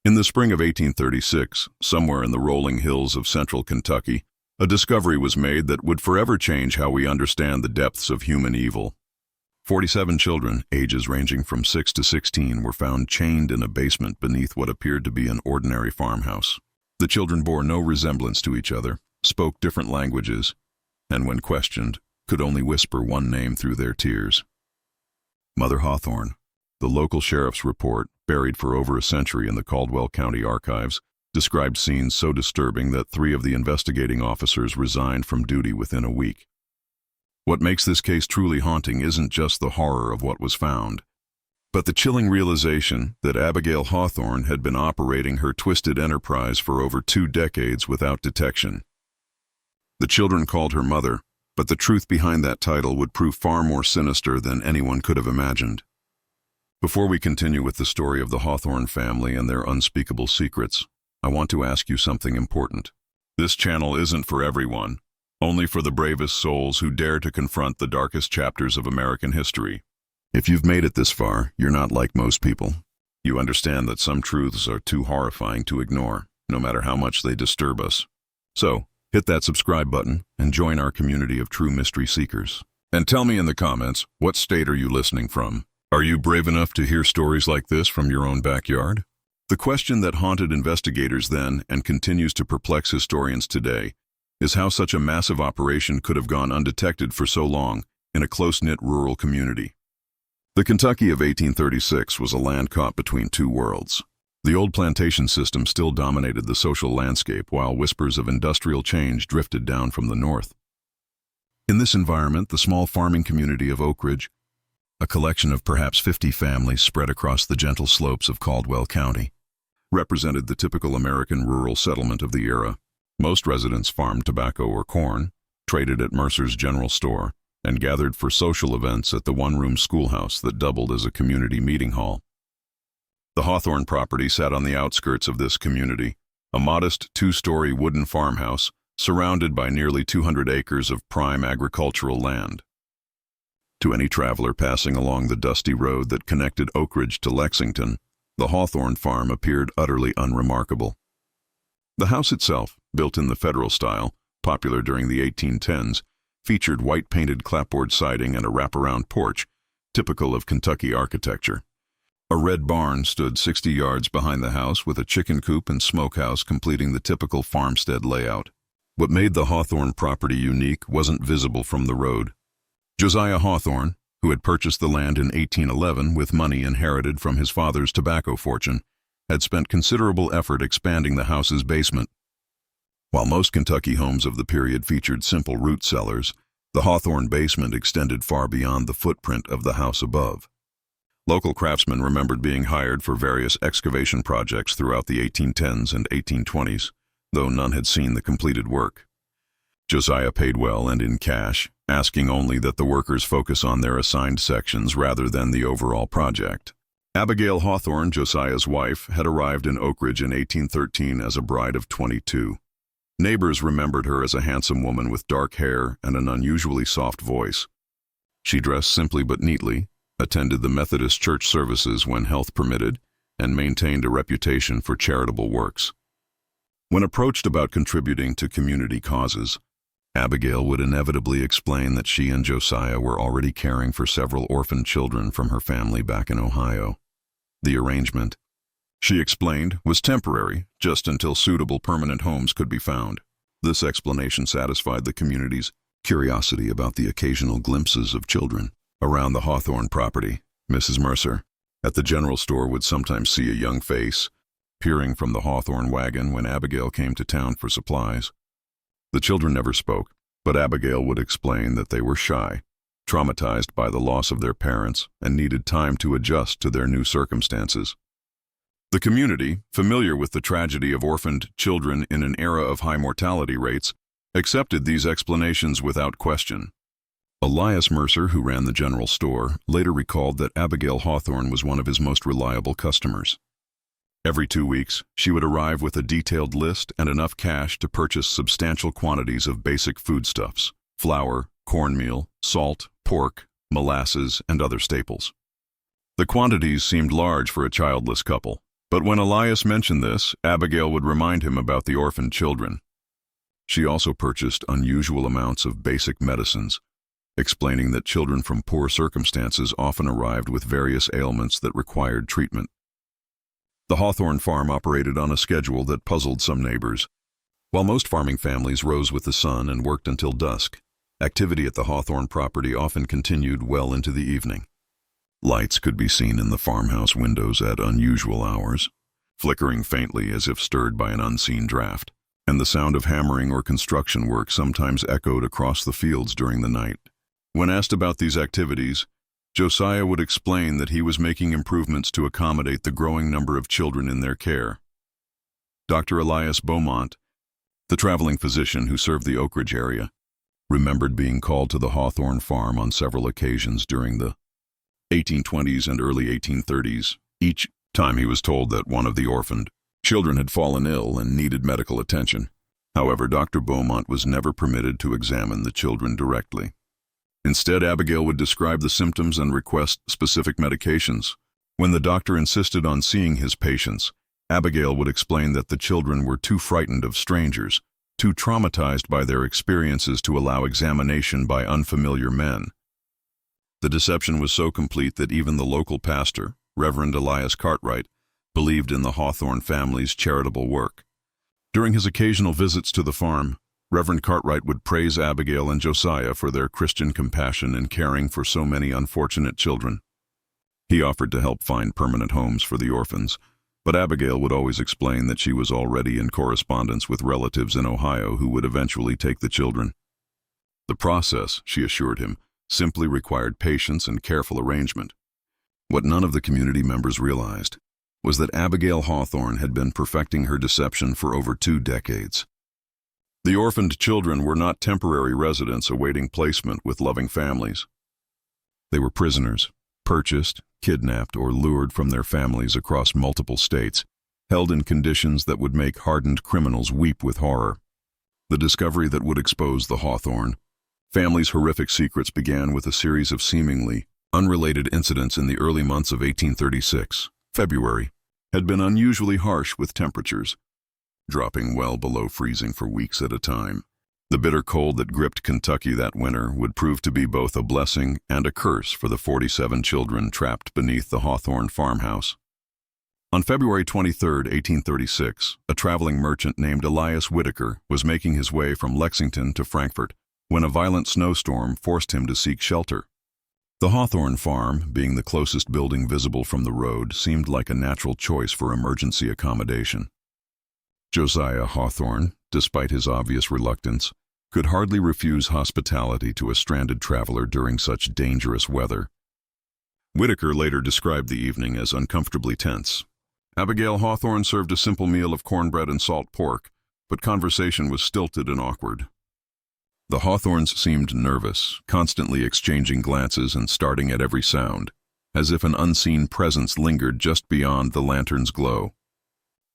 In the spring of 1836, somewhere in the rolling hills of central Kentucky, a discovery was made that would forever change how we understand the depths of human evil. 47 children, ages ranging from 6 to 16, were found chained in a basement beneath what appeared to be an ordinary farmhouse. The children bore no resemblance to each other, spoke different languages, and when questioned, could only whisper one name through their tears. Mother Hawthorne. The local sheriff's report, buried for over a century in the Caldwell County archives, described scenes so disturbing that 3 of the investigating officers resigned from duty within a week. What makes this case truly haunting isn't just the horror of what was found, but the chilling realization that Abigail Hawthorne had been operating her twisted enterprise for over 2 decades without detection. The children called her mother, but the truth behind that title would prove far more sinister than anyone could have imagined. Before we continue with the story of the Hawthorne family and their unspeakable secrets, I want to ask you something important. This channel isn't for everyone, only for the bravest souls who dare to confront the darkest chapters of American history. If you've made it this far, you're not like most people. You understand that some truths are too horrifying to ignore, no matter how much they disturb us. So, hit that subscribe button and join our community of true mystery seekers. And tell me in the comments, what state are you listening from? Are you brave enough to hear stories like this from your own backyard? The question that haunted investigators then and continues to perplex historians today is how such a massive operation could have gone undetected for so long in a close-knit rural community. The Kentucky of 1836 was a land caught between 2 worlds. The old plantation system still dominated the social landscape while whispers of industrial change drifted down from the north. In this environment, the small farming community of Oak Ridge, a collection of perhaps 50 families spread across the gentle slopes of Caldwell County, represented the typical American rural settlement of the era. Most residents farmed tobacco or corn, traded at Mercer's general store, and gathered for social events at the one-room schoolhouse that doubled as a community meeting hall. The Hawthorne property sat on the outskirts of this community, a modest 2-story wooden farmhouse surrounded by nearly 200 acres of prime agricultural land. To any traveler passing along the dusty road that connected Oak Ridge to Lexington, the Hawthorne farm appeared utterly unremarkable. The house itself, built in the Federal style, popular during the 1810s, featured white-painted clapboard siding and a wraparound porch, typical of Kentucky architecture. A red barn stood 60 yards behind the house with a chicken coop and smokehouse completing the typical farmstead layout. What made the Hawthorne property unique wasn't visible from the road. Josiah Hawthorne, who had purchased the land in 1811 with money inherited from his father's tobacco fortune, had spent considerable effort expanding the house's basement. While most Kentucky homes of the period featured simple root cellars, the Hawthorne basement extended far beyond the footprint of the house above. Local craftsmen remembered being hired for various excavation projects throughout the 1810s and 1820s, though none had seen the completed work. Josiah paid well and in cash, asking only that the workers focus on their assigned sections rather than the overall project. Abigail Hawthorne, Josiah's wife, had arrived in Oak Ridge in 1813 as a bride of 22. Neighbors remembered her as a handsome woman with dark hair and an unusually soft voice. She dressed simply but neatly, attended the Methodist church services when health permitted, and maintained a reputation for charitable works. When approached about contributing to community causes, Abigail would inevitably explain that she and Josiah were already caring for several orphaned children from her family back in Ohio. The arrangement, she explained, was temporary, just until suitable permanent homes could be found. This explanation satisfied the community's curiosity about the occasional glimpses of children. Around the Hawthorne property, Mrs. Mercer, at the general store, would sometimes see a young face peering from the Hawthorne wagon when Abigail came to town for supplies. The children never spoke, but Abigail would explain that they were shy, traumatized by the loss of their parents, and needed time to adjust to their new circumstances. The community, familiar with the tragedy of orphaned children in an era of high mortality rates, accepted these explanations without question. Elias Mercer, who ran the general store, later recalled that Abigail Hawthorne was one of his most reliable customers. Every 2 weeks, she would arrive with a detailed list and enough cash to purchase substantial quantities of basic foodstuffs: flour, cornmeal, salt, pork, molasses, and other staples. The quantities seemed large for a childless couple, But when Elias mentioned this, Abigail would remind him about the orphaned children. She also purchased unusual amounts of basic medicines, explaining that children from poor circumstances often arrived with various ailments that required treatment. The Hawthorne farm operated on a schedule that puzzled some neighbors. While most farming families rose with the sun and worked until dusk, activity at the Hawthorne property often continued well into the evening. Lights could be seen in the farmhouse windows at unusual hours, flickering faintly as if stirred by an unseen draft, and the sound of hammering or construction work sometimes echoed across the fields during the night. When asked about these activities, Josiah would explain that he was making improvements to accommodate the growing number of children in their care. Dr. Elias Beaumont, the traveling physician who served the Oak Ridge area, remembered being called to the Hawthorne farm on several occasions during the 1820s and early 1830s. Each time he was told that one of the orphaned children had fallen ill and needed medical attention. However, Dr. Beaumont was never permitted to examine the children directly. Instead, Abigail would describe the symptoms and request specific medications. When the doctor insisted on seeing his patients, Abigail would explain that the children were too frightened of strangers, too traumatized by their experiences to allow examination by unfamiliar men. The deception was so complete that even the local pastor, Reverend Elias Cartwright, believed in the Hawthorne family's charitable work. During his occasional visits to the farm, Reverend Cartwright would praise Abigail and Josiah for their Christian compassion in caring for so many unfortunate children. He offered to help find permanent homes for the orphans, but Abigail would always explain that she was already in correspondence with relatives in Ohio who would eventually take the children. The process, she assured him, simply required patience and careful arrangement. What none of the community members realized was that Abigail Hawthorne had been perfecting her deception for over 2 decades. The orphaned children were not temporary residents awaiting placement with loving families. They were prisoners, purchased, kidnapped, or lured from their families across multiple states, held in conditions that would make hardened criminals weep with horror. The discovery that would expose the Hawthorne family's horrific secrets began with a series of seemingly unrelated incidents in the early months of 1836. February had been unusually harsh with temperatures, dropping well below freezing for weeks at a time. The bitter cold that gripped Kentucky that winter would prove to be both a blessing and a curse for the 47 children trapped beneath the Hawthorne farmhouse. On February 23, 1836, a traveling merchant named Elias Whitaker was making his way from Lexington to Frankfort when a violent snowstorm forced him to seek shelter. The Hawthorne farm, being the closest building visible from the road, seemed like a natural choice for emergency accommodation. Josiah Hawthorne, despite his obvious reluctance, could hardly refuse hospitality to a stranded traveler during such dangerous weather. Whitaker later described the evening as uncomfortably tense. Abigail Hawthorne served a simple meal of cornbread and salt pork, but conversation was stilted and awkward. The Hawthornes seemed nervous, constantly exchanging glances and starting at every sound, as if an unseen presence lingered just beyond the lantern's glow.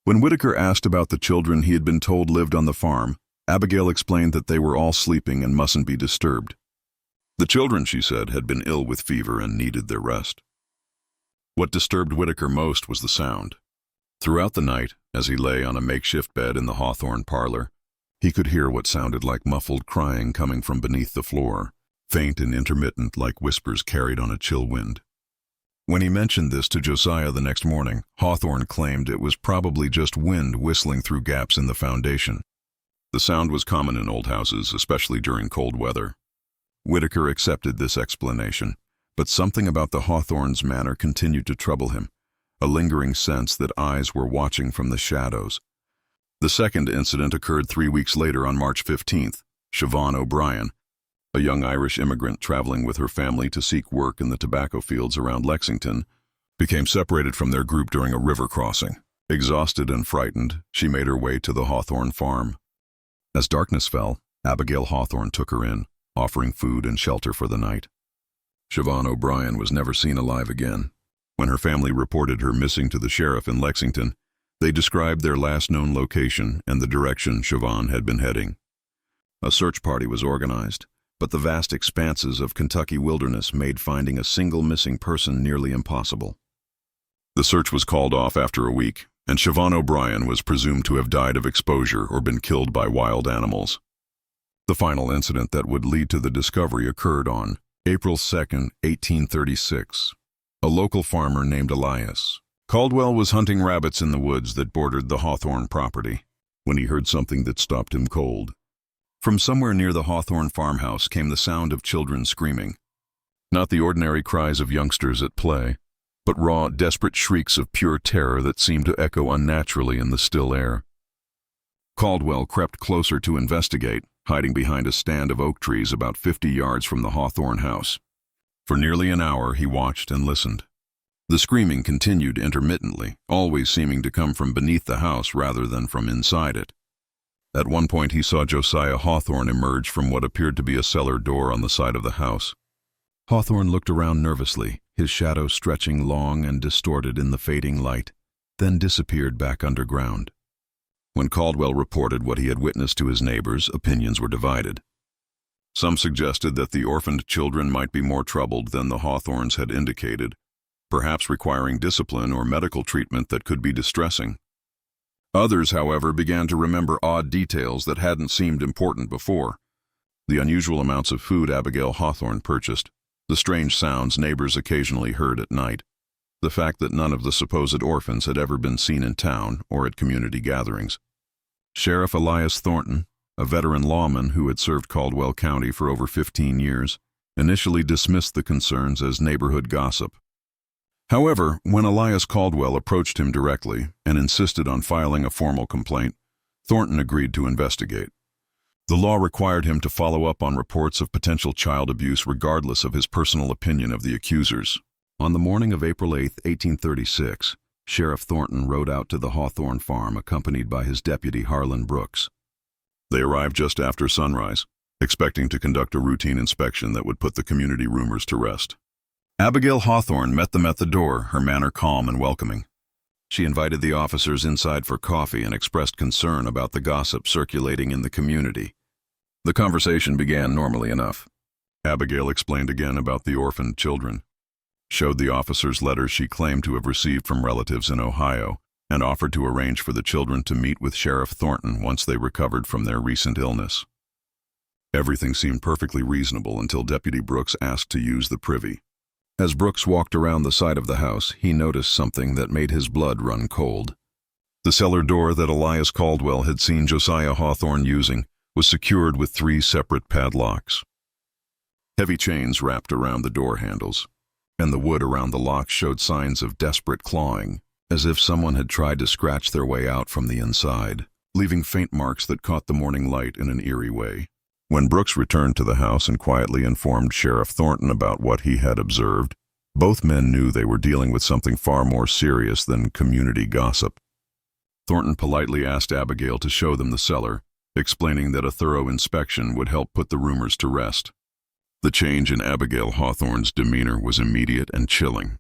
When Whitaker asked about the children he had been told lived on the farm, Abigail explained that they were all sleeping and mustn't be disturbed. The children, she said, had been ill with fever and needed their rest. What disturbed Whitaker most was the sound. Throughout the night, as he lay on a makeshift bed in the Hawthorne parlor, he could hear what sounded like muffled crying coming from beneath the floor, faint and intermittent like whispers carried on a chill wind. When he mentioned this to Josiah the next morning, Hawthorne claimed it was probably just wind whistling through gaps in the foundation. The sound was common in old houses, especially during cold weather. Whitaker accepted this explanation, but something about the Hawthornes' manner continued to trouble him, a lingering sense that eyes were watching from the shadows. The second incident occurred 3 weeks later on March 15th. Siobhan O'Brien, a young Irish immigrant traveling with her family to seek work in the tobacco fields around Lexington, became separated from their group during a river crossing. Exhausted and frightened, she made her way to the Hawthorne farm. As darkness fell, Abigail Hawthorne took her in, offering food and shelter for the night. Siobhan O'Brien was never seen alive again. When her family reported her missing to the sheriff in Lexington, they described their last known location and the direction Siobhan had been heading. A search party was organized, but the vast expanses of Kentucky wilderness made finding a single missing person nearly impossible. The search was called off after a week, and Siobhan O'Brien was presumed to have died of exposure or been killed by wild animals. The final incident that would lead to the discovery occurred on April 2, 1836. A local farmer named Elias Caldwell was hunting rabbits in the woods that bordered the Hawthorne property when he heard something that stopped him cold. From somewhere near the Hawthorne farmhouse came the sound of children screaming. Not the ordinary cries of youngsters at play, but raw, desperate shrieks of pure terror that seemed to echo unnaturally in the still air. Caldwell crept closer to investigate, hiding behind a stand of oak trees about 50 yards from the Hawthorne house. For nearly an hour he watched and listened. The screaming continued intermittently, always seeming to come from beneath the house rather than from inside it. At one point he saw Josiah Hawthorne emerge from what appeared to be a cellar door on the side of the house. Hawthorne looked around nervously, his shadow stretching long and distorted in the fading light, then disappeared back underground. When Caldwell reported what he had witnessed to his neighbors, opinions were divided. Some suggested that the orphaned children might be more troubled than the Hawthornes had indicated, perhaps requiring discipline or medical treatment that could be distressing. Others, however, began to remember odd details that hadn't seemed important before. The unusual amounts of food Abigail Hawthorne purchased, the strange sounds neighbors occasionally heard at night, the fact that none of the supposed orphans had ever been seen in town or at community gatherings. Sheriff Elias Thornton, a veteran lawman who had served Caldwell County for over 15 years, initially dismissed the concerns as neighborhood gossip. However, when Elias Caldwell approached him directly and insisted on filing a formal complaint, Thornton agreed to investigate. The law required him to follow up on reports of potential child abuse regardless of his personal opinion of the accusers. On the morning of April 8, 1836, Sheriff Thornton rode out to the Hawthorne farm accompanied by his deputy Harlan Brooks. They arrived just after sunrise, expecting to conduct a routine inspection that would put the community rumors to rest. Abigail Hawthorne met them at the door, her manner calm and welcoming. She invited the officers inside for coffee and expressed concern about the gossip circulating in the community. The conversation began normally enough. Abigail explained again about the orphaned children, showed the officers letters she claimed to have received from relatives in Ohio, and offered to arrange for the children to meet with Sheriff Thornton once they recovered from their recent illness. Everything seemed perfectly reasonable until Deputy Brooks asked to use the privy. As Brooks walked around the side of the house, he noticed something that made his blood run cold. The cellar door that Elias Caldwell had seen Josiah Hawthorne using was secured with 3 separate padlocks. Heavy chains wrapped around the door handles, and the wood around the locks showed signs of desperate clawing, as if someone had tried to scratch their way out from the inside, leaving faint marks that caught the morning light in an eerie way. When Brooks returned to the house and quietly informed Sheriff Thornton about what he had observed, both men knew they were dealing with something far more serious than community gossip. Thornton politely asked Abigail to show them the cellar, explaining that a thorough inspection would help put the rumors to rest. The change in Abigail Hawthorne's demeanor was immediate and chilling.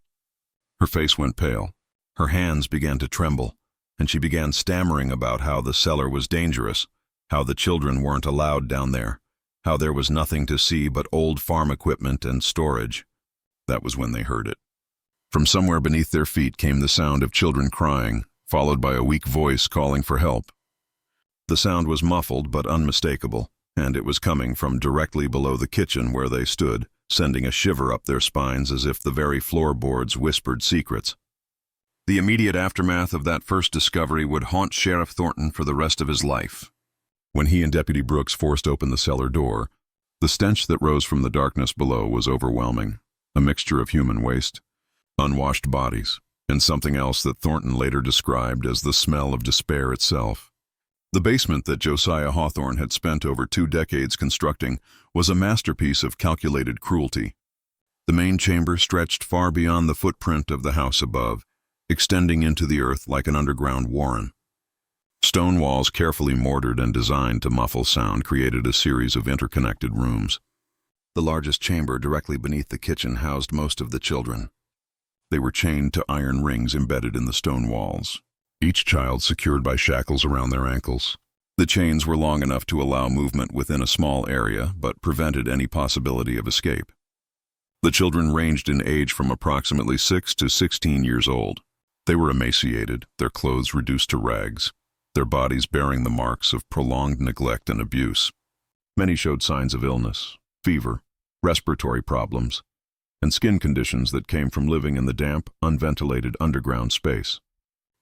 Her face went pale, her hands began to tremble, and she began stammering about how the cellar was dangerous, how the children weren't allowed down there, how there was nothing to see but old farm equipment and storage. That was when they heard it. From somewhere beneath their feet came the sound of children crying, followed by a weak voice calling for help. The sound was muffled but unmistakable, and it was coming from directly below the kitchen where they stood, sending a shiver up their spines as if the very floorboards whispered secrets. The immediate aftermath of that first discovery would haunt Sheriff Thornton for the rest of his life. When he and Deputy Brooks forced open the cellar door, the stench that rose from the darkness below was overwhelming, a mixture of human waste, unwashed bodies, and something else that Thornton later described as the smell of despair itself. The basement that Josiah Hawthorne had spent over 2 decades constructing was a masterpiece of calculated cruelty. The main chamber stretched far beyond the footprint of the house above, extending into the earth like an underground warren. Stone walls carefully mortared and designed to muffle sound created a series of interconnected rooms. The largest chamber directly beneath the kitchen housed most of the children. They were chained to iron rings embedded in the stone walls, each child secured by shackles around their ankles. The chains were long enough to allow movement within a small area, but prevented any possibility of escape. The children ranged in age from approximately 6 to 16 years old. They were emaciated, their clothes reduced to rags, their bodies bearing the marks of prolonged neglect and abuse. Many showed signs of illness, fever, respiratory problems, and skin conditions that came from living in the damp, unventilated underground space.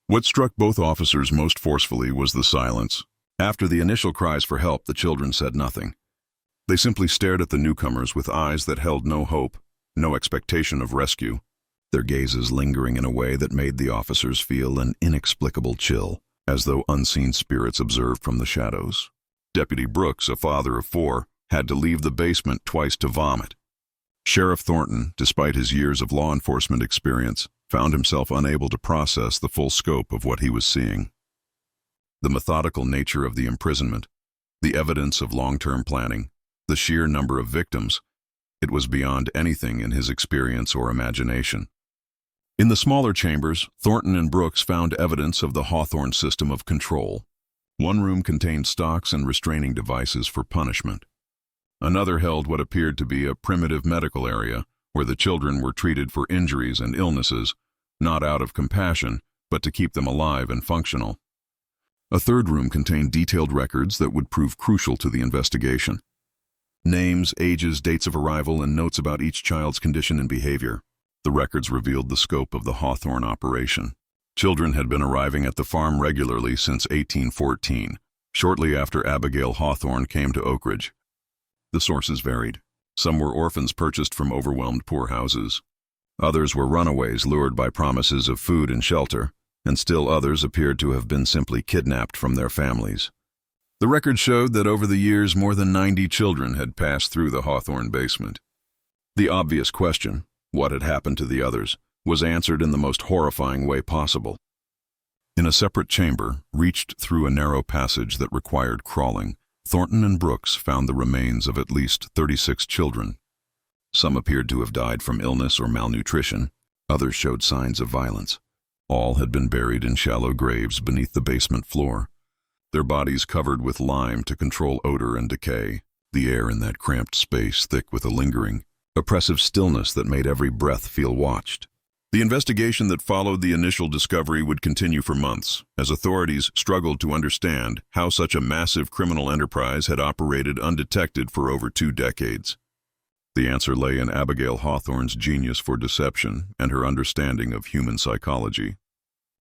What struck both officers most forcefully was the silence. After the initial cries for help, the children said nothing. They simply stared at the newcomers with eyes that held no hope, no expectation of rescue, their gazes lingering in a way that made the officers feel an inexplicable chill, as though unseen spirits observed from the shadows. Deputy Brooks, a father of 4, had to leave the basement twice to vomit. Sheriff Thornton, despite his years of law enforcement experience, found himself unable to process the full scope of what he was seeing. The methodical nature of the imprisonment, the evidence of long-term planning, the sheer number of victims, it was beyond anything in his experience or imagination. In the smaller chambers, Thornton and Brooks found evidence of the Hawthorne system of control. One room contained stocks and restraining devices for punishment. Another held what appeared to be a primitive medical area, where the children were treated for injuries and illnesses, not out of compassion, but to keep them alive and functional. A third room contained detailed records that would prove crucial to the investigation. Names, ages, dates of arrival, and notes about each child's condition and behavior. The records revealed the scope of the Hawthorne operation. Children had been arriving at the farm regularly since 1814, shortly after Abigail Hawthorne came to Oak Ridge. The sources varied. Some were orphans purchased from overwhelmed poor houses. Others were runaways lured by promises of food and shelter, and still others appeared to have been simply kidnapped from their families. The record showed that over the years more than 90 children had passed through the Hawthorne basement. The obvious question, what had happened to the others, was answered in the most horrifying way possible. In a separate chamber, reached through a narrow passage that required crawling, Thornton and Brooks found the remains of at least 36 children. Some appeared to have died from illness or malnutrition, others showed signs of violence. All had been buried in shallow graves beneath the basement floor, their bodies covered with lime to control odor and decay, the air in that cramped space thick with a lingering, oppressive stillness that made every breath feel watched. The investigation that followed the initial discovery would continue for months, as authorities struggled to understand how such a massive criminal enterprise had operated undetected for over 2 decades. The answer lay in Abigail Hawthorne's genius for deception and her understanding of human psychology.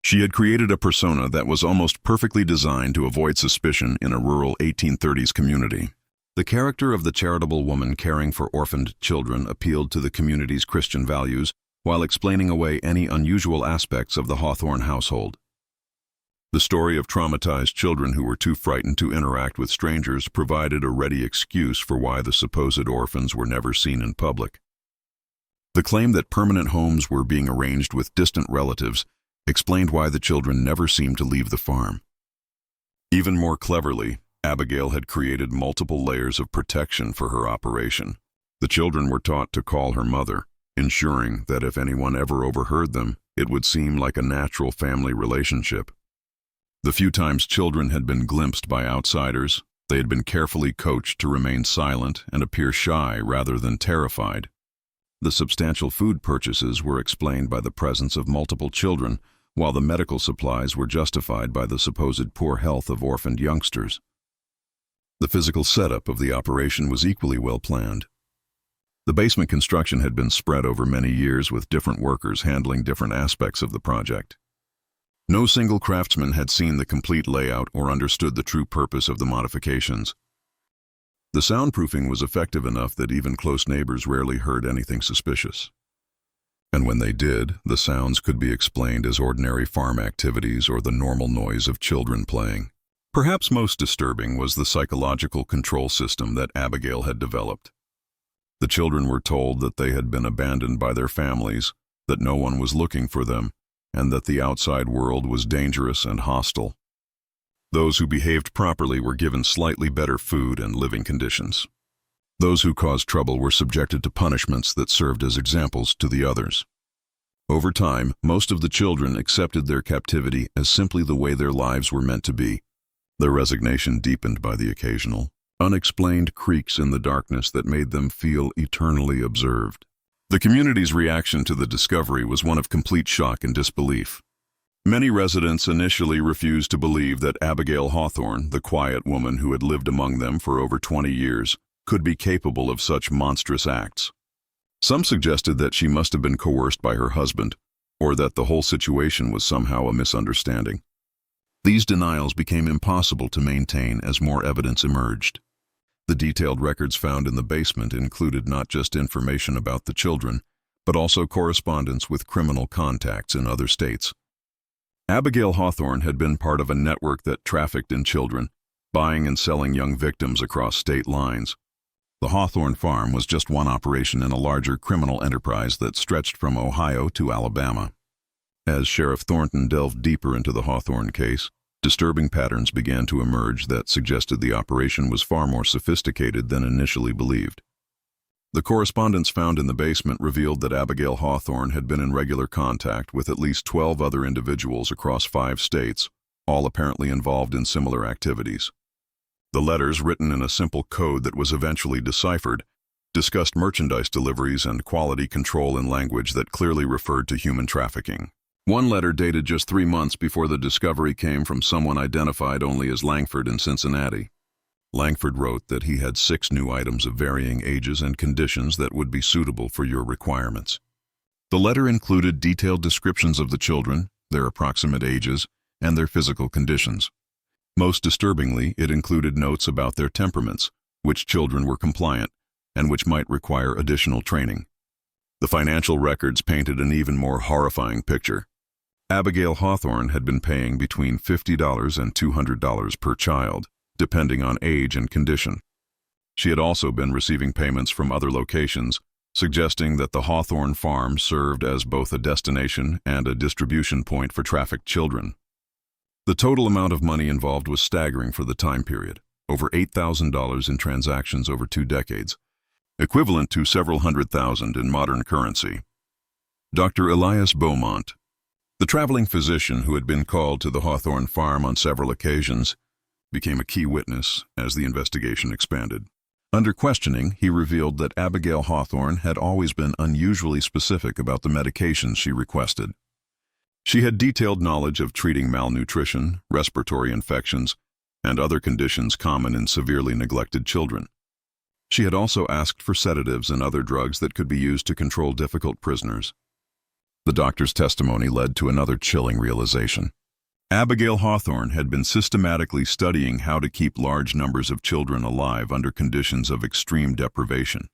She had created a persona that was almost perfectly designed to avoid suspicion in a rural 1830s community. The character of the charitable woman caring for orphaned children appealed to the community's Christian values while explaining away any unusual aspects of the Hawthorne household. The story of traumatized children who were too frightened to interact with strangers provided a ready excuse for why the supposed orphans were never seen in public. The claim that permanent homes were being arranged with distant relatives explained why the children never seemed to leave the farm. Even more cleverly, Abigail had created multiple layers of protection for her operation. The children were taught to call her mother, ensuring that if anyone ever overheard them, it would seem like a natural family relationship. The few times children had been glimpsed by outsiders, they had been carefully coached to remain silent and appear shy rather than terrified. The substantial food purchases were explained by the presence of multiple children, while the medical supplies were justified by the supposed poor health of orphaned youngsters. The physical setup of the operation was equally well planned. The basement construction had been spread over many years with different workers handling different aspects of the project. No single craftsman had seen the complete layout or understood the true purpose of the modifications. The soundproofing was effective enough that even close neighbors rarely heard anything suspicious. And when they did, the sounds could be explained as ordinary farm activities or the normal noise of children playing. Perhaps most disturbing was the psychological control system that Abigail had developed. The children were told that they had been abandoned by their families, that no one was looking for them, and that the outside world was dangerous and hostile. Those who behaved properly were given slightly better food and living conditions. Those who caused trouble were subjected to punishments that served as examples to the others. Over time, most of the children accepted their captivity as simply the way their lives were meant to be, their resignation deepened by the occasional, unexplained creaks in the darkness that made them feel eternally observed. The community's reaction to the discovery was one of complete shock and disbelief. Many residents initially refused to believe that Abigail Hawthorne, the quiet woman who had lived among them for over 20 years, could be capable of such monstrous acts. Some suggested that she must have been coerced by her husband, or that the whole situation was somehow a misunderstanding. These denials became impossible to maintain as more evidence emerged. The detailed records found in the basement included not just information about the children, but also correspondence with criminal contacts in other states. Abigail Hawthorne had been part of a network that trafficked in children, buying and selling young victims across state lines. The Hawthorne farm was just one operation in a larger criminal enterprise that stretched from Ohio to Alabama. As Sheriff Thornton delved deeper into the Hawthorne case, disturbing patterns began to emerge that suggested the operation was far more sophisticated than initially believed. The correspondence found in the basement revealed that Abigail Hawthorne had been in regular contact with at least 12 other individuals across 5 states, all apparently involved in similar activities. The letters, written in a simple code that was eventually deciphered, discussed merchandise deliveries and quality control in language that clearly referred to human trafficking. One letter dated just 3 months before the discovery came from someone identified only as Langford in Cincinnati. Langford wrote that he had 6 new items of varying ages and conditions that would be suitable for your requirements. The letter included detailed descriptions of the children, their approximate ages, and their physical conditions. Most disturbingly, it included notes about their temperaments, which children were compliant, and which might require additional training. The financial records painted an even more horrifying picture. Abigail Hawthorne had been paying between $50 and $200 per child, depending on age and condition. She had also been receiving payments from other locations, suggesting that the Hawthorne farm served as both a destination and a distribution point for trafficked children. The total amount of money involved was staggering for the time period, over $8,000 in transactions over 2 decades, equivalent to several $100,000 in modern currency. Dr. Elias Beaumont, the traveling physician who had been called to the Hawthorne farm on several occasions, became a key witness as the investigation expanded. Under questioning, he revealed that Abigail Hawthorne had always been unusually specific about the medications she requested. She had detailed knowledge of treating malnutrition, respiratory infections, and other conditions common in severely neglected children. She had also asked for sedatives and other drugs that could be used to control difficult prisoners. The doctor's testimony led to another chilling realization. Abigail Hawthorne had been systematically studying how to keep large numbers of children alive under conditions of extreme deprivation.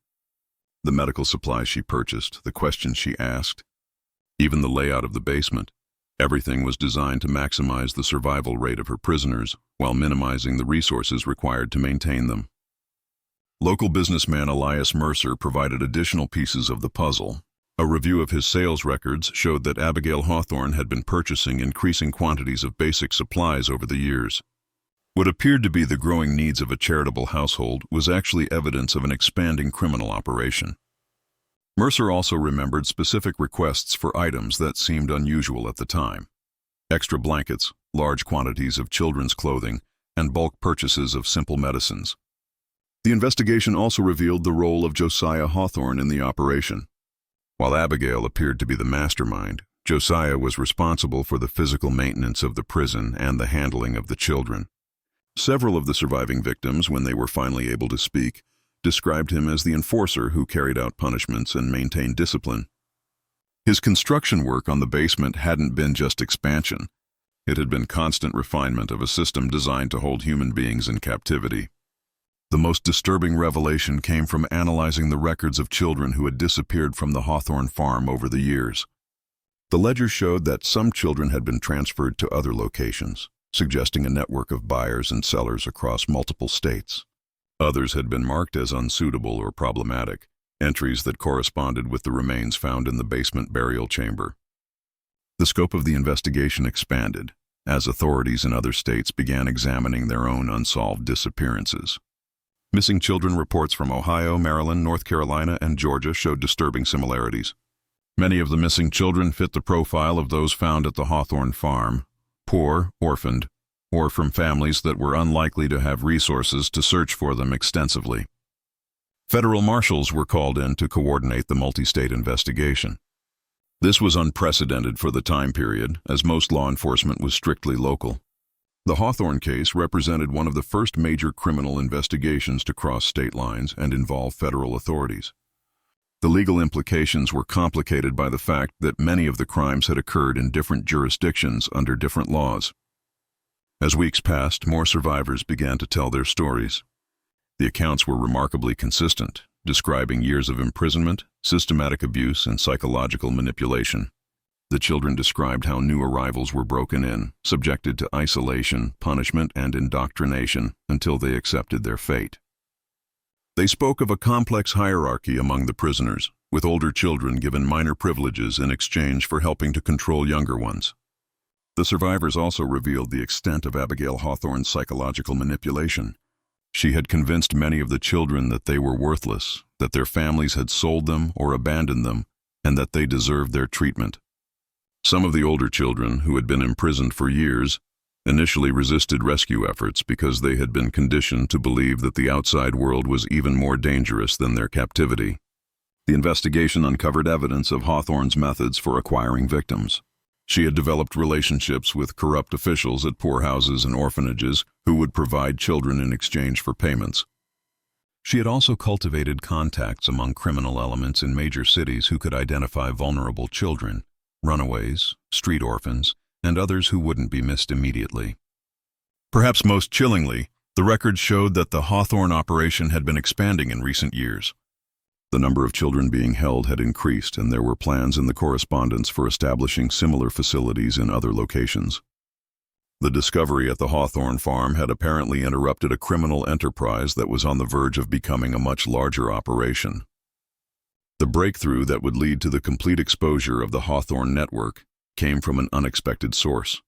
The medical supplies she purchased, the questions she asked, even the layout of the basement, everything was designed to maximize the survival rate of her prisoners while minimizing the resources required to maintain them. Local businessman Elias Mercer provided additional pieces of the puzzle. A review of his sales records showed that Abigail Hawthorne had been purchasing increasing quantities of basic supplies over the years. What appeared to be the growing needs of a charitable household was actually evidence of an expanding criminal operation. Mercer also remembered specific requests for items that seemed unusual at the time: extra blankets, large quantities of children's clothing, and bulk purchases of simple medicines. The investigation also revealed the role of Josiah Hawthorne in the operation. While Abigail appeared to be the mastermind, Josiah was responsible for the physical maintenance of the prison and the handling of the children. Several of the surviving victims, when they were finally able to speak, described him as the enforcer who carried out punishments and maintained discipline. His construction work on the basement hadn't been just expansion. It had been constant refinement of a system designed to hold human beings in captivity. The most disturbing revelation came from analyzing the records of children who had disappeared from the Hawthorne farm over the years. The ledger showed that some children had been transferred to other locations, suggesting a network of buyers and sellers across multiple states. Others had been marked as unsuitable or problematic, entries that corresponded with the remains found in the basement burial chamber. The scope of the investigation expanded, as authorities in other states began examining their own unsolved disappearances. Missing children reports from Ohio, Maryland, North Carolina, and Georgia showed disturbing similarities. Many of the missing children fit the profile of those found at the Hawthorne farm: poor, orphaned, or from families that were unlikely to have resources to search for them extensively. Federal marshals were called in to coordinate the multi-state investigation. This was unprecedented for the time period, as most law enforcement was strictly local. The Hawthorne case represented one of the first major criminal investigations to cross state lines and involve federal authorities. The legal implications were complicated by the fact that many of the crimes had occurred in different jurisdictions under different laws. As weeks passed, more survivors began to tell their stories. The accounts were remarkably consistent, describing years of imprisonment, systematic abuse, and psychological manipulation. The children described how new arrivals were broken in, subjected to isolation, punishment, and indoctrination until they accepted their fate. They spoke of a complex hierarchy among the prisoners, with older children given minor privileges in exchange for helping to control younger ones. The survivors also revealed the extent of Abigail Hawthorne's psychological manipulation. She had convinced many of the children that they were worthless, that their families had sold them or abandoned them, and that they deserved their treatment. Some of the older children, who had been imprisoned for years, initially resisted rescue efforts because they had been conditioned to believe that the outside world was even more dangerous than their captivity. The investigation uncovered evidence of Hawthorne's methods for acquiring victims. She had developed relationships with corrupt officials at poorhouses and orphanages who would provide children in exchange for payments. She had also cultivated contacts among criminal elements in major cities who could identify vulnerable children, runaways, street orphans, and others who wouldn't be missed immediately. Perhaps most chillingly, the records showed that the Hawthorne operation had been expanding in recent years. The number of children being held had increased, and there were plans in the correspondence for establishing similar facilities in other locations. The discovery at the Hawthorne farm had apparently interrupted a criminal enterprise that was on the verge of becoming a much larger operation. The breakthrough that would lead to the complete exposure of the Hawthorne network came from an unexpected source.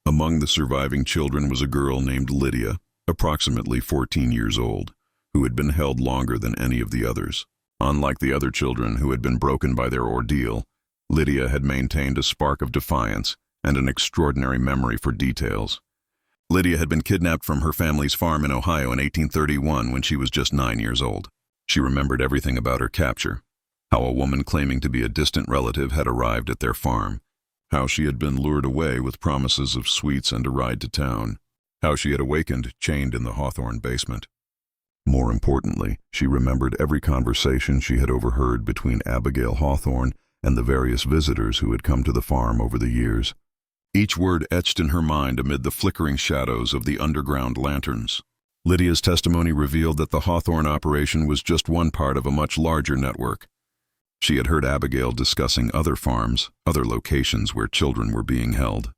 Among the surviving children was a girl named Lydia, approximately 14 years old, who had been held longer than any of the others. Unlike the other children who had been broken by their ordeal, Lydia had maintained a spark of defiance and an extraordinary memory for details. Lydia had been kidnapped from her family's farm in Ohio in 1831 when she was just 9 years old. She remembered everything about her capture: how a woman claiming to be a distant relative had arrived at their farm, how she had been lured away with promises of sweets and a ride to town, how she had awakened chained in the Hawthorne basement. More importantly, she remembered every conversation she had overheard between Abigail Hawthorne and the various visitors who had come to the farm over the years. Each word etched in her mind amid the flickering shadows of the underground lanterns. Lydia's testimony revealed that the Hawthorne operation was just one part of a much larger network. She had heard Abigail discussing other farms, other locations where children were being held.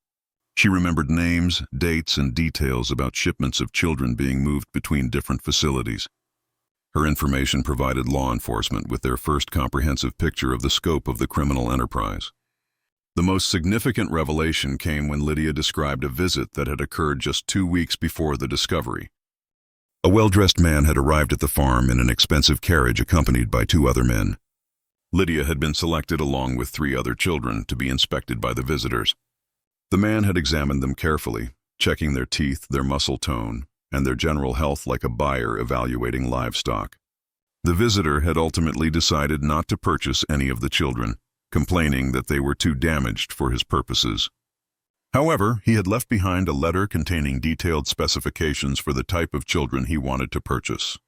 She remembered names, dates, and details about shipments of children being moved between different facilities. Her information provided law enforcement with their first comprehensive picture of the scope of the criminal enterprise. The most significant revelation came when Lydia described a visit that had occurred just 2 weeks before the discovery. A well-dressed man had arrived at the farm in an expensive carriage accompanied by 2 other men. Lydia had been selected along with 3 other children to be inspected by the visitors. The man had examined them carefully, checking their teeth, their muscle tone, and their general health like a buyer evaluating livestock. The visitor had ultimately decided not to purchase any of the children, complaining that they were too damaged for his purposes. However, he had left behind a letter containing detailed specifications for the type of children he wanted to purchase.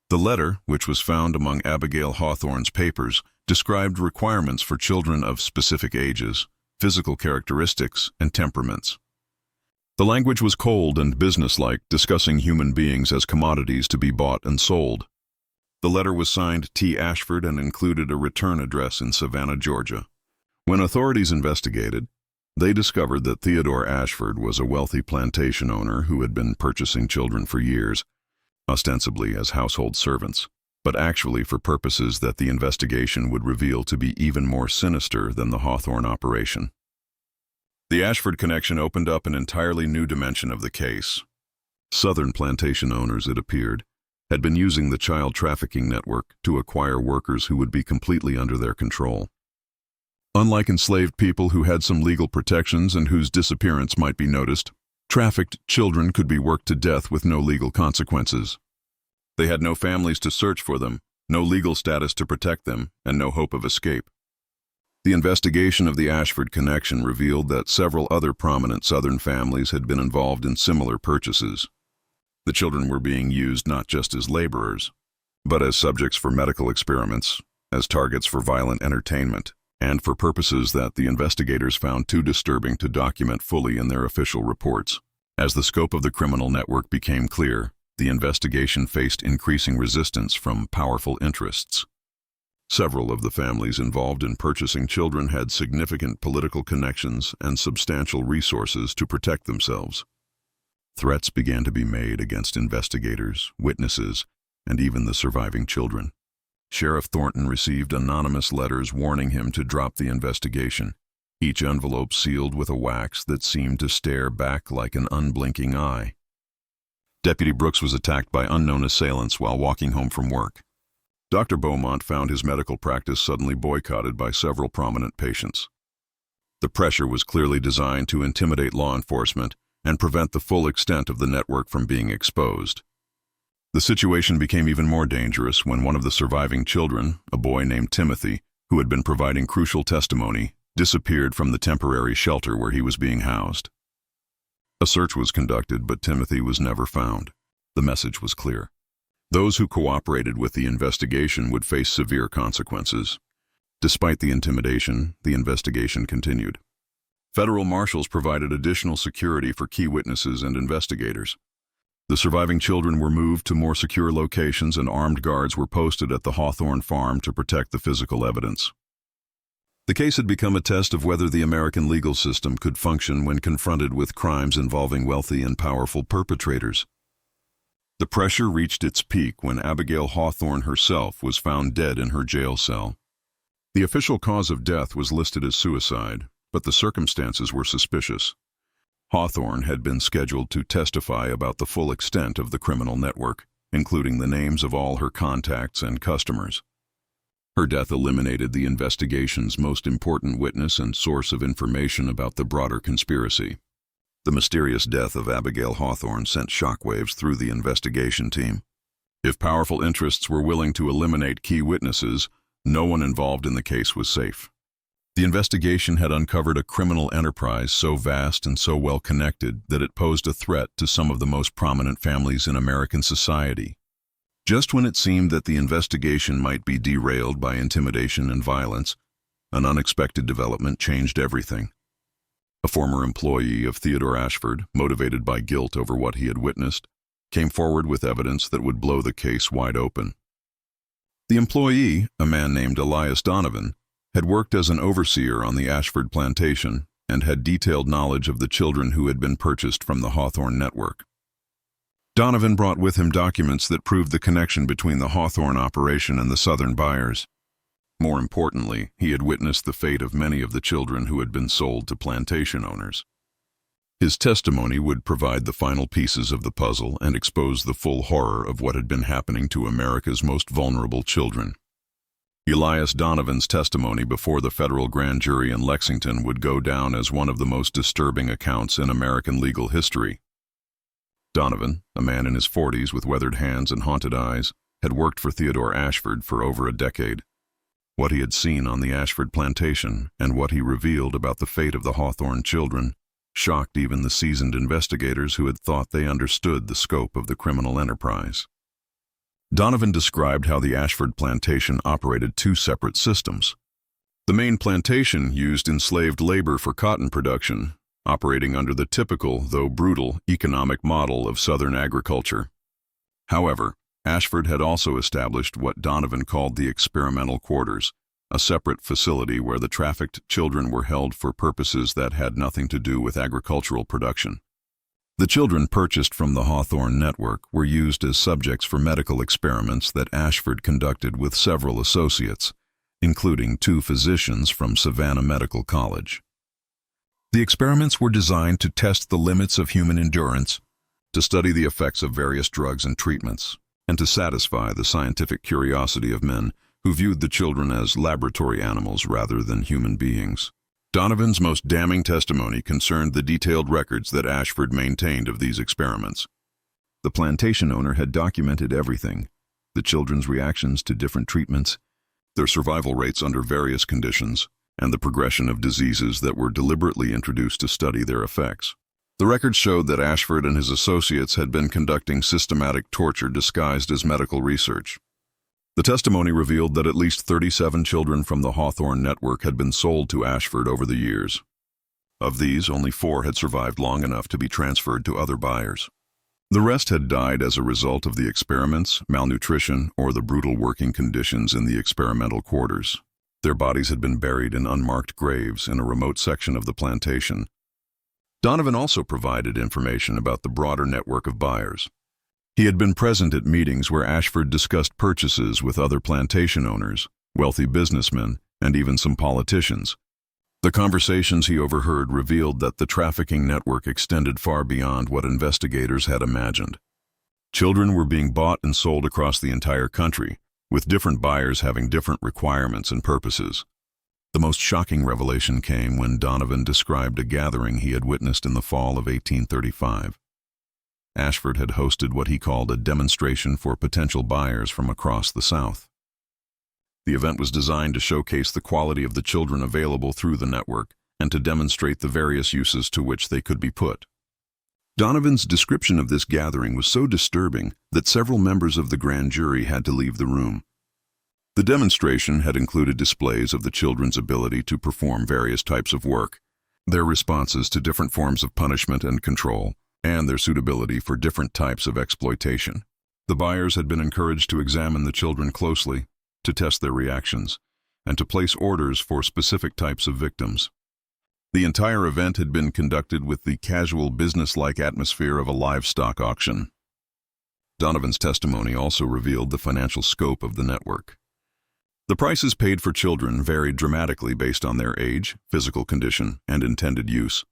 The letter, which was found among Abigail Hawthorne's papers, described requirements for children of specific ages, physical characteristics, and temperaments. The language was cold and businesslike, discussing human beings as commodities to be bought and sold. The letter was signed T. Ashford and included a return address in Savannah, Georgia. When authorities investigated, they discovered that Theodore Ashford was a wealthy plantation owner who had been purchasing children for years, ostensibly as household servants, but actually for purposes that the investigation would reveal to be even more sinister than the Hawthorne operation. The Ashford connection opened up an entirely new dimension of the case. Southern plantation owners, it appeared, had been using the child trafficking network to acquire workers who would be completely under their control. Unlike enslaved people who had some legal protections and whose disappearance might be noticed, trafficked children could be worked to death with no legal consequences. They had no families to search for them, no legal status to protect them, and no hope of escape. The investigation of the Ashford connection revealed that several other prominent Southern families had been involved in similar purchases. The children were being used not just as laborers, but as subjects for medical experiments, as targets for violent entertainment, and for purposes that the investigators found too disturbing to document fully in their official reports. As the scope of the criminal network became clear, the investigation faced increasing resistance from powerful interests. Several of the families involved in purchasing children had significant political connections and substantial resources to protect themselves. Threats began to be made against investigators, witnesses, and even the surviving children. Sheriff Thornton received anonymous letters warning him to drop the investigation, each envelope sealed with a wax that seemed to stare back like an unblinking eye. Deputy Brooks was attacked by unknown assailants while walking home from work. Dr. Beaumont found his medical practice suddenly boycotted by several prominent patients. The pressure was clearly designed to intimidate law enforcement and prevent the full extent of the network from being exposed. The situation became even more dangerous when one of the surviving children, a boy named Timothy, who had been providing crucial testimony, disappeared from the temporary shelter where he was being housed. A search was conducted, but Timothy was never found. The message was clear. Those who cooperated with the investigation would face severe consequences. Despite the intimidation, the investigation continued. Federal marshals provided additional security for key witnesses and investigators. The surviving children were moved to more secure locations and armed guards were posted at the Hawthorne farm to protect the physical evidence. The case had become a test of whether the American legal system could function when confronted with crimes involving wealthy and powerful perpetrators. The pressure reached its peak when Abigail Hawthorne herself was found dead in her jail cell. The official cause of death was listed as suicide, but the circumstances were suspicious. Hawthorne had been scheduled to testify about the full extent of the criminal network, including the names of all her contacts and customers. Her death eliminated the investigation's most important witness and source of information about the broader conspiracy. The mysterious death of Abigail Hawthorne sent shockwaves through the investigation team. If powerful interests were willing to eliminate key witnesses, no one involved in the case was safe. The investigation had uncovered a criminal enterprise so vast and so well connected that it posed a threat to some of the most prominent families in American society. Just when it seemed that the investigation might be derailed by intimidation and violence, an unexpected development changed everything. A former employee of Theodore Ashford, motivated by guilt over what he had witnessed, came forward with evidence that would blow the case wide open. The employee, a man named Elias Donovan, had worked as an overseer on the Ashford plantation and had detailed knowledge of the children who had been purchased from the Hawthorne network. Donovan brought with him documents that proved the connection between the Hawthorne operation and the Southern buyers. More importantly, he had witnessed the fate of many of the children who had been sold to plantation owners. His testimony would provide the final pieces of the puzzle and expose the full horror of what had been happening to America's most vulnerable children. Elias Donovan's testimony before the federal grand jury in Lexington would go down as one of the most disturbing accounts in American legal history. Donovan, a man in his 40s with weathered hands and haunted eyes, had worked for Theodore Ashford for over a decade. What he had seen on the Ashford plantation and what he revealed about the fate of the Hawthorne children shocked even the seasoned investigators who had thought they understood the scope of the criminal enterprise. Donovan described how the Ashford plantation operated two separate systems. The main plantation used enslaved labor for cotton production, operating under the typical, though brutal, economic model of Southern agriculture. However, Ashford had also established what Donovan called the experimental quarters, a separate facility where the trafficked children were held for purposes that had nothing to do with agricultural production. The children purchased from the Hawthorne network were used as subjects for medical experiments that Ashford conducted with several associates, including 2 physicians from Savannah Medical College. The experiments were designed to test the limits of human endurance, to study the effects of various drugs and treatments, and to satisfy the scientific curiosity of men who viewed the children as laboratory animals rather than human beings. Donovan's most damning testimony concerned the detailed records that Ashford maintained of these experiments. The plantation owner had documented everything: the children's reactions to different treatments, their survival rates under various conditions, and the progression of diseases that were deliberately introduced to study their effects. The records showed that Ashford and his associates had been conducting systematic torture disguised as medical research. The testimony revealed that at least 37 children from the Hawthorne network had been sold to Ashford over the years. Of these, only 4 had survived long enough to be transferred to other buyers. The rest had died as a result of the experiments, malnutrition, or the brutal working conditions in the experimental quarters. Their bodies had been buried in unmarked graves in a remote section of the plantation. Donovan also provided information about the broader network of buyers. He had been present at meetings where Ashford discussed purchases with other plantation owners, wealthy businessmen, and even some politicians. The conversations he overheard revealed that the trafficking network extended far beyond what investigators had imagined. Children were being bought and sold across the entire country, with different buyers having different requirements and purposes. The most shocking revelation came when Donovan described a gathering he had witnessed in the fall of 1835. Ashford had hosted what he called a demonstration for potential buyers from across the South. The event was designed to showcase the quality of the children available through the network and to demonstrate the various uses to which they could be put. Donovan's description of this gathering was so disturbing that several members of the grand jury had to leave the room. The demonstration had included displays of the children's ability to perform various types of work, their responses to different forms of punishment and control, and their suitability for different types of exploitation. The buyers had been encouraged to examine the children closely, to test their reactions, and to place orders for specific types of victims. The entire event had been conducted with the casual, business-like atmosphere of a livestock auction. Donovan's testimony also revealed the financial scope of the network. The prices paid for children varied dramatically based on their age, physical condition, and intended use.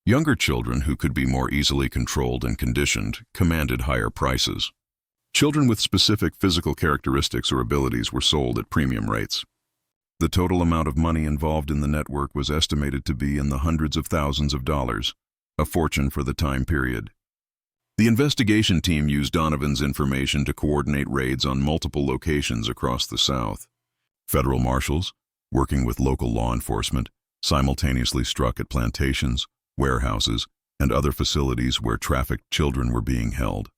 Younger children who could be more easily controlled and conditioned commanded higher prices. Children with specific physical characteristics or abilities were sold at premium rates. The total amount of money involved in the network was estimated to be in the hundreds of thousands of dollars, a fortune for the time period. The investigation team used Donovan's information to coordinate raids on multiple locations across the South. Federal marshals, working with local law enforcement, simultaneously struck at plantations, warehouses, and other facilities where trafficked children were being held.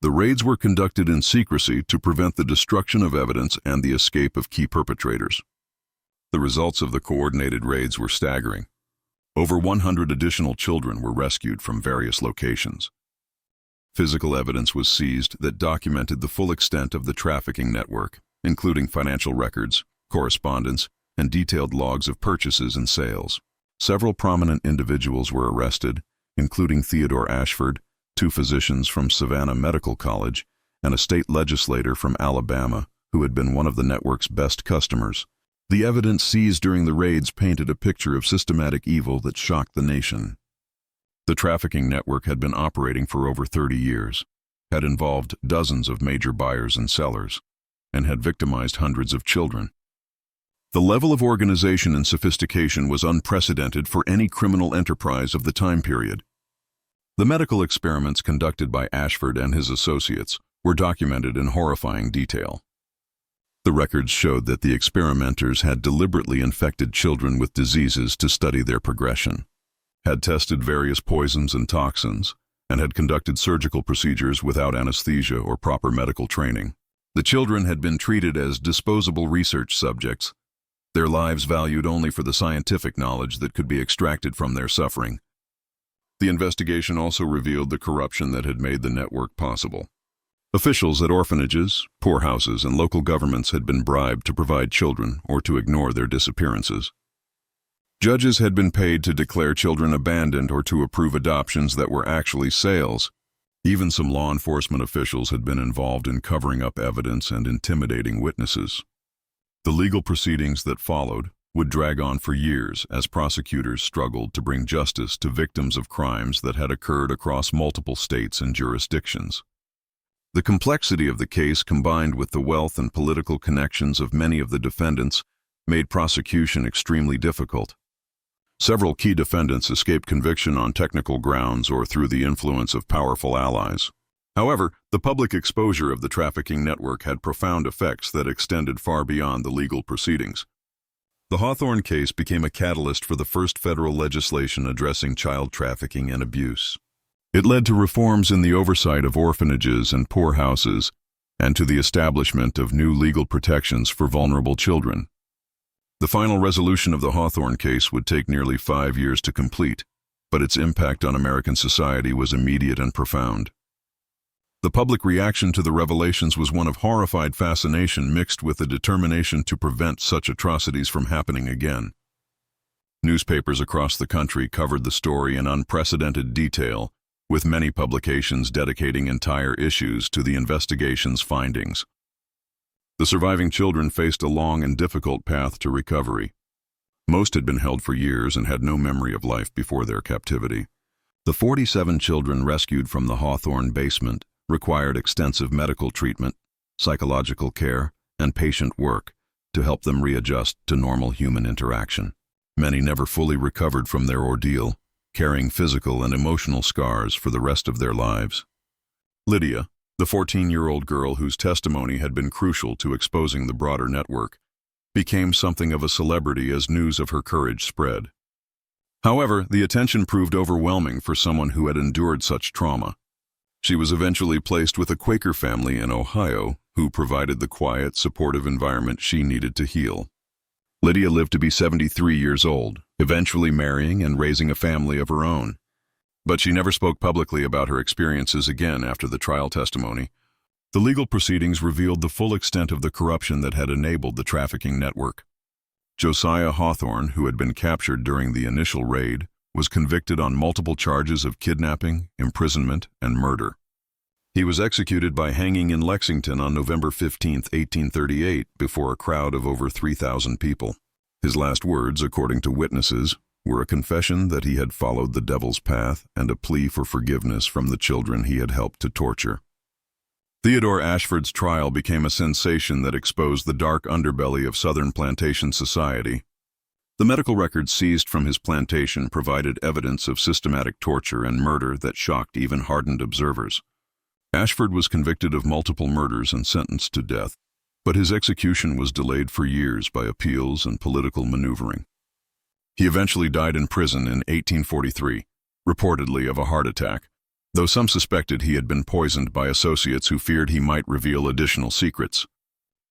The raids were conducted in secrecy to prevent the destruction of evidence and the escape of key perpetrators. The results of the coordinated raids were staggering. Over 100 additional children were rescued from various locations. Physical evidence was seized that documented the full extent of the trafficking network, including financial records, correspondence, and detailed logs of purchases and sales. Several prominent individuals were arrested, including Theodore Ashford, 2 physicians from Savannah Medical College, and a state legislator from Alabama who had been one of the network's best customers. The evidence seized during the raids painted a picture of systematic evil that shocked the nation. The trafficking network had been operating for over 30 years, had involved dozens of major buyers and sellers, and had victimized hundreds of children. The level of organization and sophistication was unprecedented for any criminal enterprise of the time period. The medical experiments conducted by Ashford and his associates were documented in horrifying detail. The records showed that the experimenters had deliberately infected children with diseases to study their progression, had tested various poisons and toxins, and had conducted surgical procedures without anesthesia or proper medical training. The children had been treated as disposable research subjects, their lives valued only for the scientific knowledge that could be extracted from their suffering. The investigation also revealed the corruption that had made the network possible. Officials at orphanages, poorhouses, and local governments had been bribed to provide children or to ignore their disappearances. Judges had been paid to declare children abandoned or to approve adoptions that were actually sales. Even some law enforcement officials had been involved in covering up evidence and intimidating witnesses. The legal proceedings that followed would drag on for years as prosecutors struggled to bring justice to victims of crimes that had occurred across multiple states and jurisdictions. The complexity of the case, combined with the wealth and political connections of many of the defendants, made prosecution extremely difficult. Several key defendants escaped conviction on technical grounds or through the influence of powerful allies. However, the public exposure of the trafficking network had profound effects that extended far beyond the legal proceedings. The Hawthorne case became a catalyst for the first federal legislation addressing child trafficking and abuse. It led to reforms in the oversight of orphanages and poorhouses, and to the establishment of new legal protections for vulnerable children. The final resolution of the Hawthorne case would take nearly 5 years to complete, but its impact on American society was immediate and profound. The public reaction to the revelations was one of horrified fascination mixed with a determination to prevent such atrocities from happening again. Newspapers across the country covered the story in unprecedented detail, with many publications dedicating entire issues to the investigation's findings. The surviving children faced a long and difficult path to recovery. Most had been held for years and had no memory of life before their captivity. The 47 children rescued from the Hawthorne basement required extensive medical treatment, psychological care, and patient work to help them readjust to normal human interaction. Many never fully recovered from their ordeal, carrying physical and emotional scars for the rest of their lives. Lydia, the 14-year-old girl whose testimony had been crucial to exposing the broader network, became something of a celebrity as news of her courage spread. However, the attention proved overwhelming for someone who had endured such trauma. She was eventually placed with a Quaker family in Ohio who provided the quiet, supportive environment she needed to heal. Lydia lived to be 73 years old, eventually marrying and raising a family of her own. But she never spoke publicly about her experiences again after the trial testimony. The legal proceedings revealed the full extent of the corruption that had enabled the trafficking network. Josiah Hawthorne, who had been captured during the initial raid, was convicted on multiple charges of kidnapping, imprisonment, and murder. He was executed by hanging in Lexington on November 15, 1838, before a crowd of over 3,000 people. His last words, according to witnesses, were a confession that he had followed the devil's path and a plea for forgiveness from the children he had helped to torture. Theodore Ashford's trial became a sensation that exposed the dark underbelly of Southern plantation society. The medical records seized from his plantation provided evidence of systematic torture and murder that shocked even hardened observers. Ashford was convicted of multiple murders and sentenced to death, but his execution was delayed for years by appeals and political maneuvering. He eventually died in prison in 1843, reportedly of a heart attack, though some suspected he had been poisoned by associates who feared he might reveal additional secrets.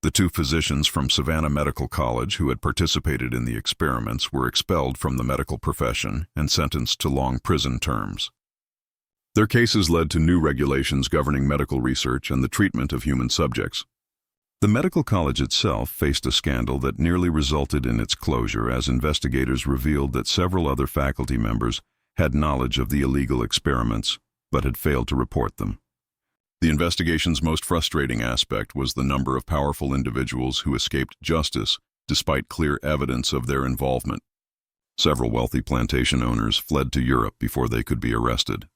The 2 physicians from Savannah Medical College who had participated in the experiments were expelled from the medical profession and sentenced to long prison terms. Their cases led to new regulations governing medical research and the treatment of human subjects. The medical college itself faced a scandal that nearly resulted in its closure as investigators revealed that several other faculty members had knowledge of the illegal experiments but had failed to report them. The investigation's most frustrating aspect was the number of powerful individuals who escaped justice despite clear evidence of their involvement. Several wealthy plantation owners fled to Europe before they could be arrested.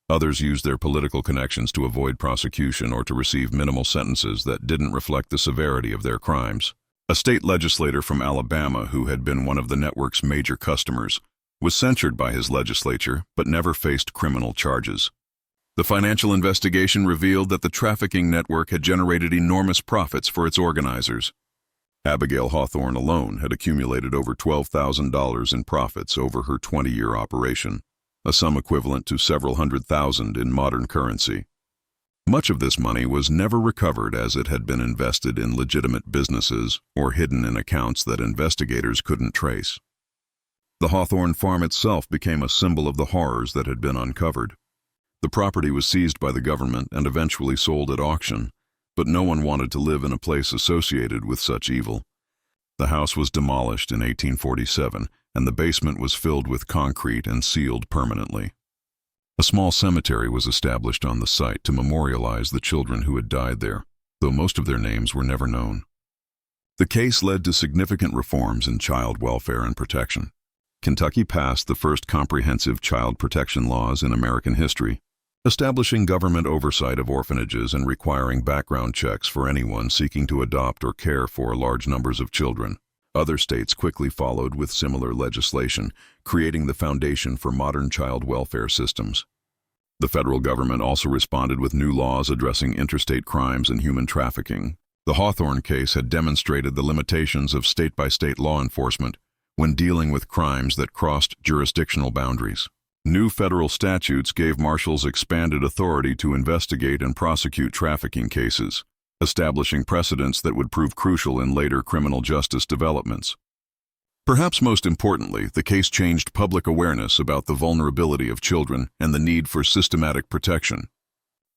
Others used their political connections to avoid prosecution or to receive minimal sentences that didn't reflect the severity of their crimes. A state legislator from Alabama who had been one of the network's major customers was censured by his legislature but never faced criminal charges. The financial investigation revealed that the trafficking network had generated enormous profits for its organizers. Abigail Hawthorne alone had accumulated over $12,000 in profits over her 20-year operation, a sum equivalent to several $100,000 in modern currency. Much of this money was never recovered as it had been invested in legitimate businesses or hidden in accounts that investigators couldn't trace. The Hawthorne farm itself became a symbol of the horrors that had been uncovered. The property was seized by the government and eventually sold at auction, but no one wanted to live in a place associated with such evil. The house was demolished in 1847, and the basement was filled with concrete and sealed permanently. A small cemetery was established on the site to memorialize the children who had died there, though most of their names were never known. The case led to significant reforms in child welfare and protection. Kentucky passed the first comprehensive child protection laws in American history, establishing government oversight of orphanages and requiring background checks for anyone seeking to adopt or care for large numbers of children. Other states quickly followed with similar legislation, creating the foundation for modern child welfare systems. The federal government also responded with new laws addressing interstate crimes and human trafficking, The Hawthorne case had demonstrated the limitations of state-by-state law enforcement when dealing with crimes that crossed jurisdictional boundaries. New federal statutes gave marshals expanded authority to investigate and prosecute trafficking cases, establishing precedents that would prove crucial in later criminal justice developments. Perhaps most importantly, the case changed public awareness about the vulnerability of children and the need for systematic protection.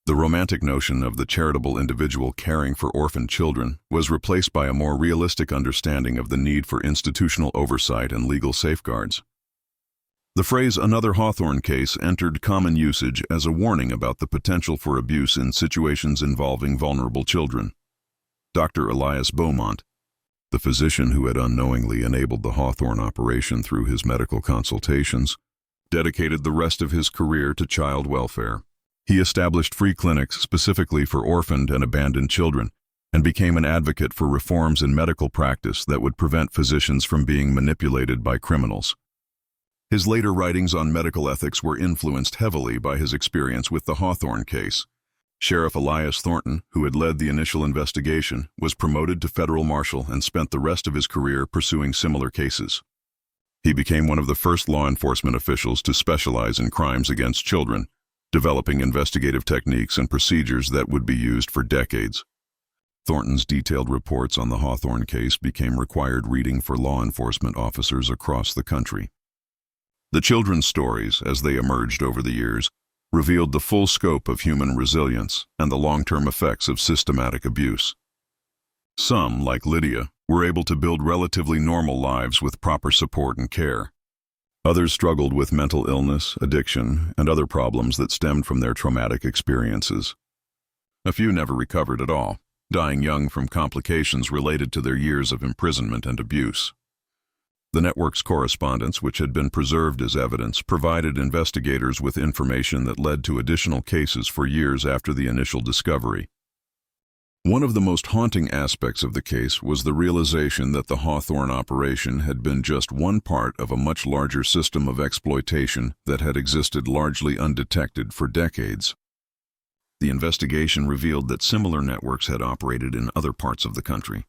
The romantic notion of the charitable individual caring for orphaned children was replaced by a more realistic understanding of the need for institutional oversight and legal safeguards. The phrase "another Hawthorne case" entered common usage as a warning about the potential for abuse in situations involving vulnerable children. Dr. Elias Beaumont, the physician who had unknowingly enabled the Hawthorne operation through his medical consultations, dedicated the rest of his career to child welfare. He established free clinics specifically for orphaned and abandoned children and became an advocate for reforms in medical practice that would prevent physicians from being manipulated by criminals. His later writings on medical ethics were influenced heavily by his experience with the Hawthorne case. Sheriff Elias Thornton, who had led the initial investigation, was promoted to federal marshal and spent the rest of his career pursuing similar cases. He became one of the first law enforcement officials to specialize in crimes against children, developing investigative techniques and procedures that would be used for decades. Thornton's detailed reports on the Hawthorne case became required reading for law enforcement officers across the country. The children's stories, as they emerged over the years, revealed the full scope of human resilience and the long-term effects of systematic abuse. Some, like Lydia, were able to build relatively normal lives with proper support and care. Others struggled with mental illness, addiction, and other problems that stemmed from their traumatic experiences. A few never recovered at all, dying young from complications related to their years of imprisonment and abuse. The network's correspondence, which had been preserved as evidence, provided investigators with information that led to additional cases for years after the initial discovery. One of the most haunting aspects of the case was the realization that the Hawthorne operation had been just one part of a much larger system of exploitation that had existed largely undetected for decades. The investigation revealed that similar networks had operated in other parts of the country,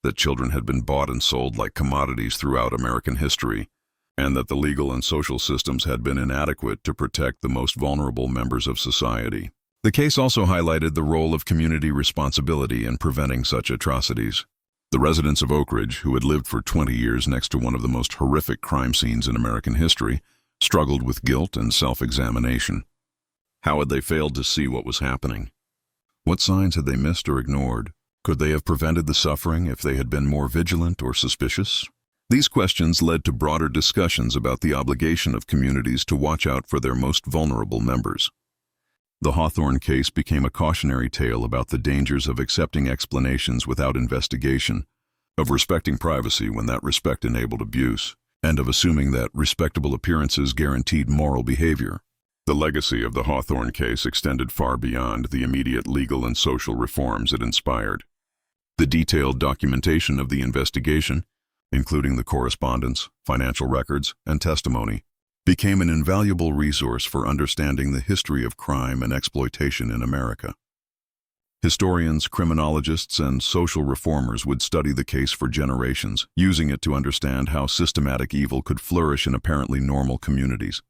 that children had been bought and sold like commodities throughout American history, and that the legal and social systems had been inadequate to protect the most vulnerable members of society. The case also highlighted the role of community responsibility in preventing such atrocities. The residents of Oak Ridge, who had lived for 20 years next to one of the most horrific crime scenes in American history, struggled with guilt and self-examination. How had they failed to see what was happening? What signs had they missed or ignored? Could they have prevented the suffering if they had been more vigilant or suspicious? These questions led to broader discussions about the obligation of communities to watch out for their most vulnerable members. The Hawthorne case became a cautionary tale about the dangers of accepting explanations without investigation, of respecting privacy when that respect enabled abuse, and of assuming that respectable appearances guaranteed moral behavior. The legacy of the Hawthorne case extended far beyond the immediate legal and social reforms it inspired. The detailed documentation of the investigation, including the correspondence, financial records, and testimony, became an invaluable resource for understanding the history of crime and exploitation in America. Historians, criminologists, and social reformers would study the case for generations, using it to understand how systematic evil could flourish in apparently normal communities.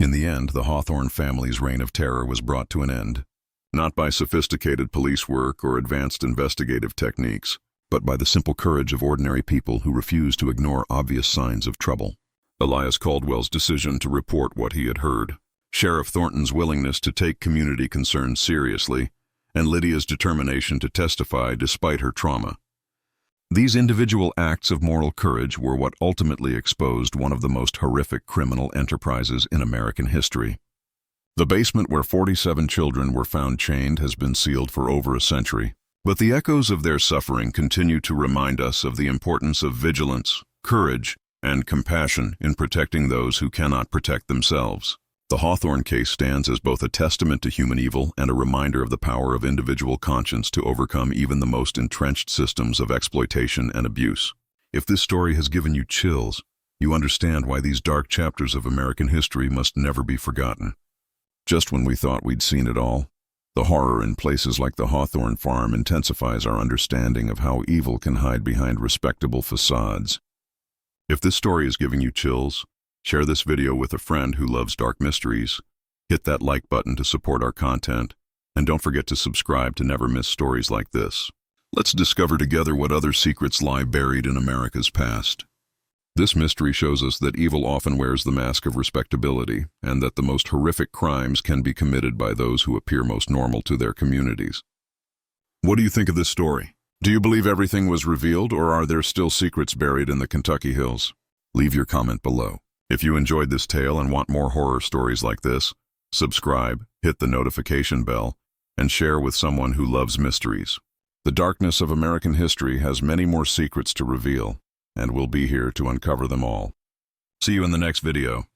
In the end, the Hawthorne family's reign of terror was brought to an end, not by sophisticated police work or advanced investigative techniques, but by the simple courage of ordinary people who refused to ignore obvious signs of trouble. Elias Caldwell's decision to report what he had heard, Sheriff Thornton's willingness to take community concerns seriously, and Lydia's determination to testify despite her trauma. These individual acts of moral courage were what ultimately exposed one of the most horrific criminal enterprises in American history. The basement where 47 children were found chained has been sealed for over a century, but the echoes of their suffering continue to remind us of the importance of vigilance, courage, and compassion in protecting those who cannot protect themselves. The Hawthorne case stands as both a testament to human evil and a reminder of the power of individual conscience to overcome even the most entrenched systems of exploitation and abuse. If this story has given you chills, you understand why these dark chapters of American history must never be forgotten. Just when we thought we'd seen it all, The horror in places like the Hawthorne Farm intensifies our understanding of how evil can hide behind respectable facades. If this story is giving you chills, share this video with a friend who loves dark mysteries, hit that like button to support our content, and don't forget to subscribe to never miss stories like this. Let's discover together what other secrets lie buried in America's past. This mystery shows us that evil often wears the mask of respectability, and that the most horrific crimes can be committed by those who appear most normal to their communities. What do you think of this story? Do you believe everything was revealed, or are there still secrets buried in the Kentucky hills? Leave your comment below. If you enjoyed this tale and want more horror stories like this, subscribe, hit the notification bell, and share with someone who loves mysteries. The darkness of American history has many more secrets to reveal, and we'll be here to uncover them all. See you in the next video.